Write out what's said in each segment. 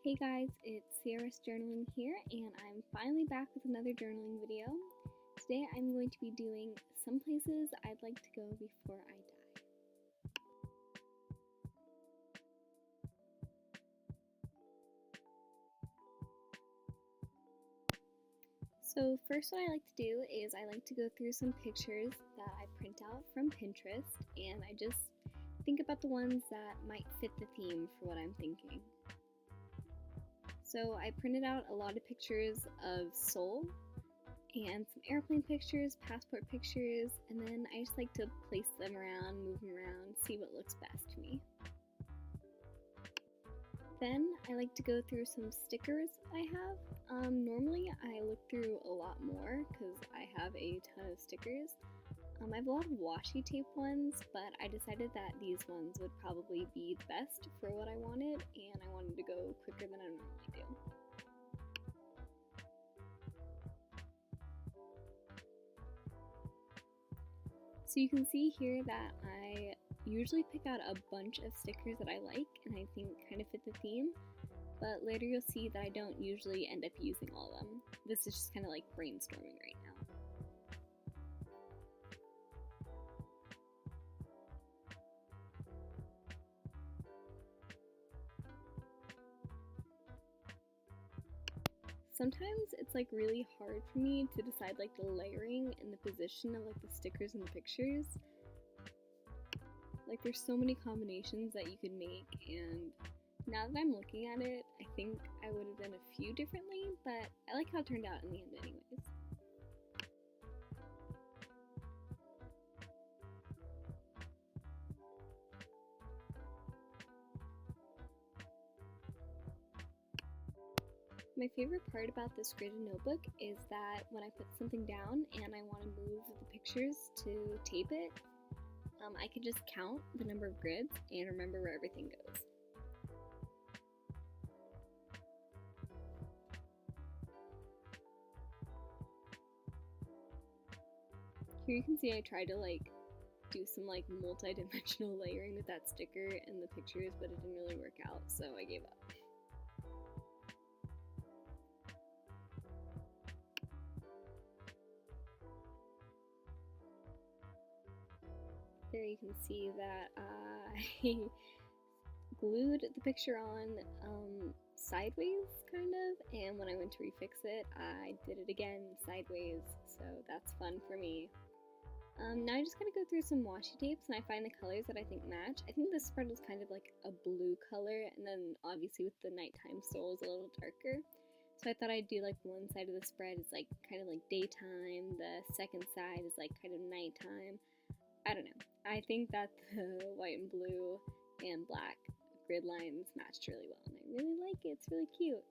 Hey guys, it's Sierra's Journaling here, and I'm finally back with another journaling video. Today I'm going to be doing some places I'd like to go before I die. So first what I like to do is I like to go through some pictures that I print out from Pinterest, and I just think about the ones that might fit the theme for what I'm thinking. So I printed out a lot of pictures of Seoul, and some airplane pictures, passport pictures, and then I just like to place them around, move them around, see what looks best to me. Then I like to go through some stickers I have. Normally I look through a lot more because I have a ton of stickers. I have a lot of washi tape ones, but I decided that these ones would probably be the best for what I wanted, and I wanted to go quicker than I normally do. So you can see here that I usually pick out a bunch of stickers that I like and I think kind of fit the theme, but later you'll see that I don't usually end up using all of them. This is just kind of like brainstorming right now. Sometimes it's like really hard for me to decide like the layering and the position of like the stickers and the pictures. Like there's so many combinations that you could make, and now that I'm looking at it, I think I would have done a few differently, but I like how it turned out in the end anyways. My favorite part about this gridded notebook is that when I put something down and I want to move the pictures to tape it, I can just count the number of grids and remember where everything goes. Here you can see I tried to like do some like multi-dimensional layering with that sticker and the pictures, but it didn't really work out, so I gave up. There you can see that I glued the picture on sideways, kind of, and when I went to refix it, I did it again sideways, so that's fun for me. Now I just gotta go through some washi tapes and I find the colors that I think match. I think this spread was kind of like a blue color, and then obviously with the nighttime Seoul is a little darker. So I thought I'd do like one side of the spread is like kind of like daytime, the second side is like kind of nighttime. I don't know. I think that the white and blue and black grid lines matched really well, and I really like it. It's really cute.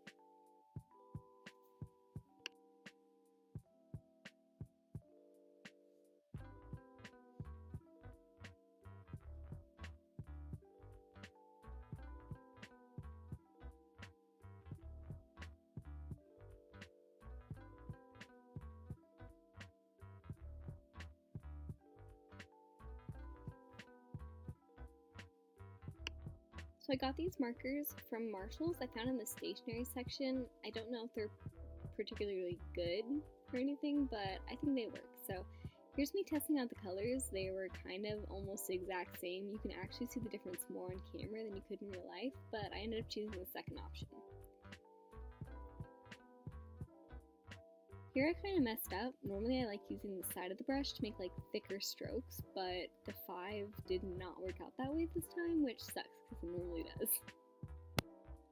So I got these markers from Marshall's. I found in the stationery section. I don't know if they're particularly good or anything, but I think they work. So here's me testing out the colors. They were kind of almost the exact same. You can actually see the difference more on camera than you could in real life, but I ended up choosing the second option. Here I kind of messed up. Normally I like using the side of the brush to make like thicker strokes, but the 5 did not work out that way this time, which sucks because it normally does.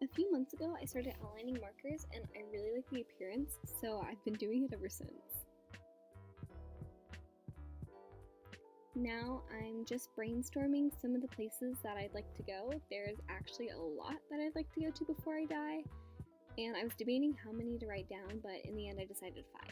A few months ago I started outlining markers and I really like the appearance, so I've been doing it ever since. Now I'm just brainstorming some of the places that I'd like to go. There's actually a lot that I'd like to go to before I die, and I was debating how many to write down, but in the end I decided 5.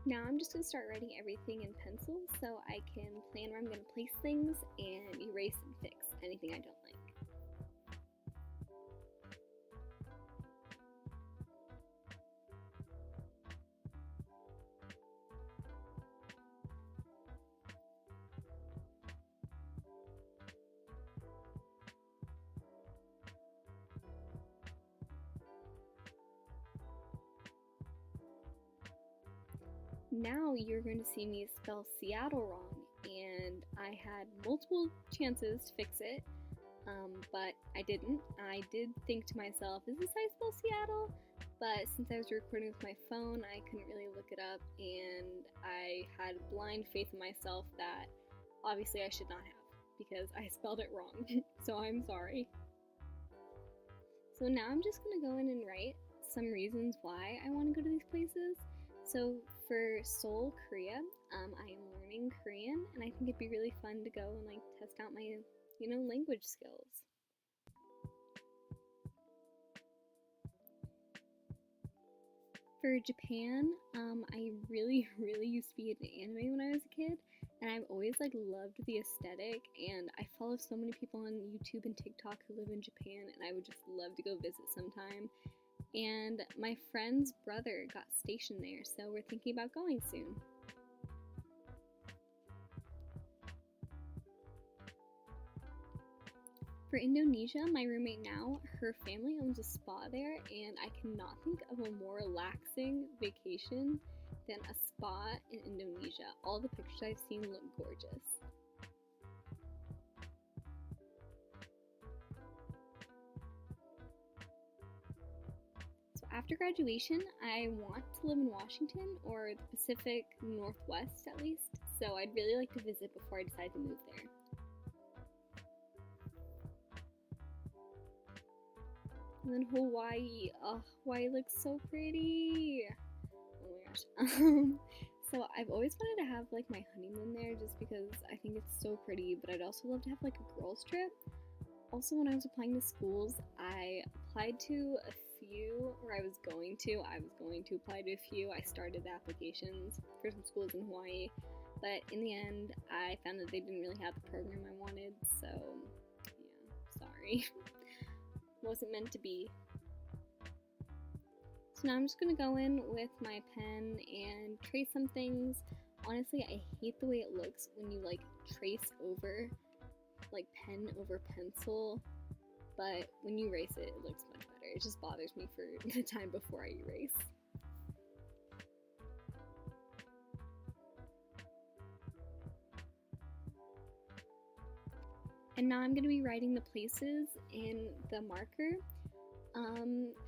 Now I'm just going to start writing everything in pencil so I can plan where I'm going to place things and erase and fix anything I don't like. Now you're going to see me spell Seattle wrong, and I had multiple chances to fix it, but I didn't. I did think to myself, is this how I spell Seattle? But since I was recording with my phone, I couldn't really look it up, and I had blind faith in myself that obviously I should not have, because I spelled it wrong, so I'm sorry. So now I'm just going to go in and write some reasons why I want to go to these places. So for Seoul, Korea, I am learning Korean, and I think it'd be really fun to go and like test out my, language skills. For Japan, I really used to be into anime when I was a kid, and I've always like loved the aesthetic, and I follow so many people on YouTube and TikTok who live in Japan, and I would just love to go visit sometime. And my friend's brother got stationed there, so we're thinking about going soon. For Indonesia, my roommate now, her family owns a spa there, and I cannot think of a more relaxing vacation than a spa in Indonesia. All the pictures I've seen look gorgeous. So after graduation, I want to live in Washington or the Pacific Northwest at least, so I'd really like to visit before I decide to move there. And then Hawaii. Oh, Hawaii looks so pretty. Oh my gosh. So I've always wanted to have like my honeymoon there just because I think it's so pretty, but I'd also love to have like a girls trip. Also, when I was applying to schools, I applied to a few, or I was going to apply to a few. I started the applications for some schools in Hawaii, but in the end, I found that they didn't really have the program I wanted, so yeah, sorry. Wasn't meant to be. So now I'm just gonna go in with my pen and trace some things. Honestly, I hate the way it looks when you like trace over, like pen over pencil, but when you erase it, it looks much better. It just bothers me for the time before I erase. And now I'm going to be writing the places in the marker.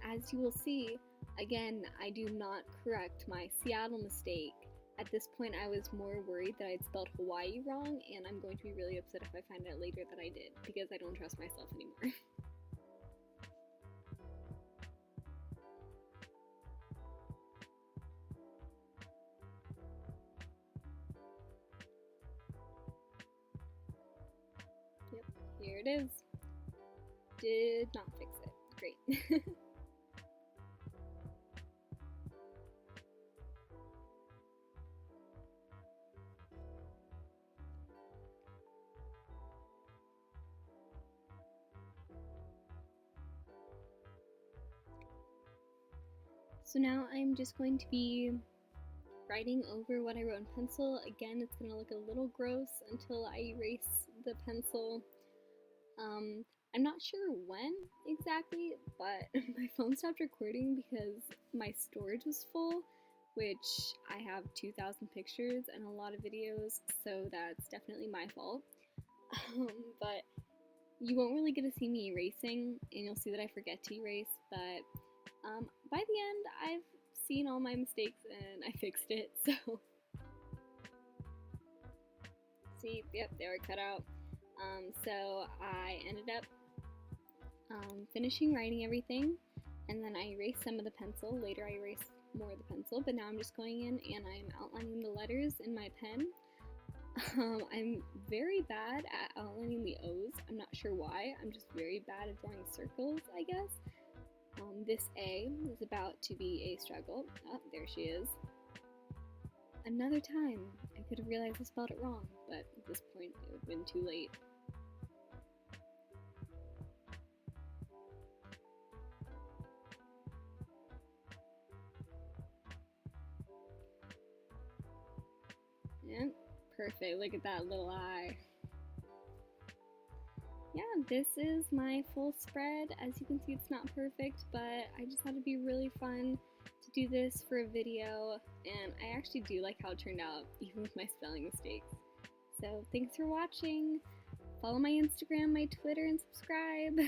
As you will see, again, I do not correct my Seattle mistake. At this point, I was more worried that I'd spelled Hawaii wrong, and I'm going to be really upset if I find out later that I did, because I don't trust myself anymore. Yep, here it is. Did not fix it. Great. So now I'm just going to be writing over what I wrote in pencil. Again, it's going to look a little gross until I erase the pencil. I'm not sure when exactly, but my phone stopped recording because my storage was full, which I have 2,000 pictures and a lot of videos, so that's definitely my fault. But you won't really get to see me erasing, and you'll see that I forget to erase, but by the end, I've seen all my mistakes and I fixed it, so. See, yep, they were cut out. So I ended up finishing writing everything, and then I erased some of the pencil. Later I erased more of the pencil, but now I'm just going in and I'm outlining the letters in my pen. I'm very bad at outlining the O's. I'm not sure why. I'm just very bad at drawing circles, I guess. This A is about to be a struggle. Oh, there she is. Another time, I could have realized I spelled it wrong, but at this point, it would have been too late. Yeah, perfect. Look at that little eye. yeah, this is my full spread. As you can see, it's not perfect, but I just thought it'd be really fun to do this for a video, and I actually do like how it turned out, even with my spelling mistakes. So thanks for watching. Follow my Instagram, my Twitter, and subscribe.